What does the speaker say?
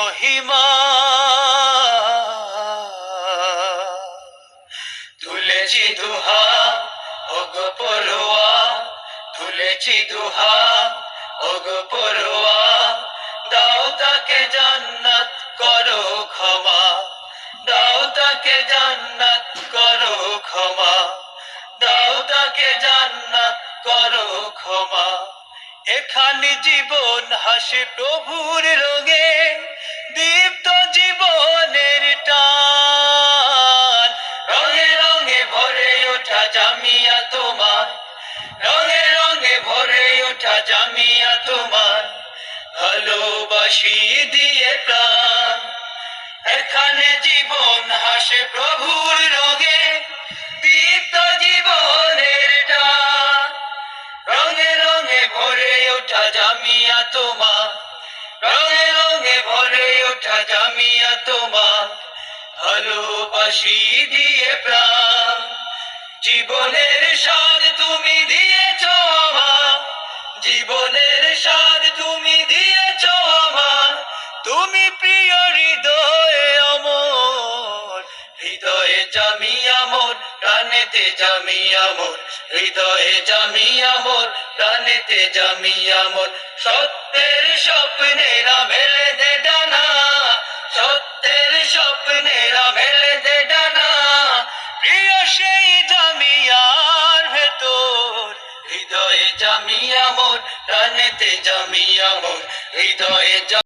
মহিমা। তুলেছি দুহাত ওগো পড়ুয়া, তুলেছি দুহাত ওগো পড়ুয়া, দাও তাকে জান্নাত করো ক্ষমা, দাও তাকে জান্নাত করো ক্ষমা, দাও তাকে জান্নাত করো ক্ষমা। এখানে জীবন হাসে প্রভুর রঙে, দীপ্ত জীবনের টান। রঙে রঙে ভরে ওঠা জামিয়া তোমার, রঙে রঙে ভরে ওঠা জামিয়া তোমার, ভালোবাসি দিয়ে প্রাণ। এখানে জীবন হাসে প্রভুর রঙে, দীপ্ত জীবনের টান। রঙে রঙে ভরে ওঠা জামিয়া তোমার, রঙে রঙে ভরে ওঠা জামিয়া তোমার, ভালোবাসি দিয়ে প্রাণ। জীবনের স্বাদ তুমি দিয়েছো আমার, জীবনের স্বাদ তুমি দিয়েছো আমার, তুমি প্রিয় হৃদয়ে অমর। হৃদয়ে জামিয়া মোর, প্রাণেতে জামিয়া মোর, হৃদয়ে জামিয়া মোর, প্রাণেতে জামিয়া মোর। সত্যের স্বপ্নেরা মেলে দে ডানা, সত্যের স্বপ্নেরা মেলে দে ডানা, প্রিয় সেই জামিয়ার ভেতর। হৃদয়ে জামিয়া মোর, প্রাণেতে জামিয়া মোর, হৃদয়ে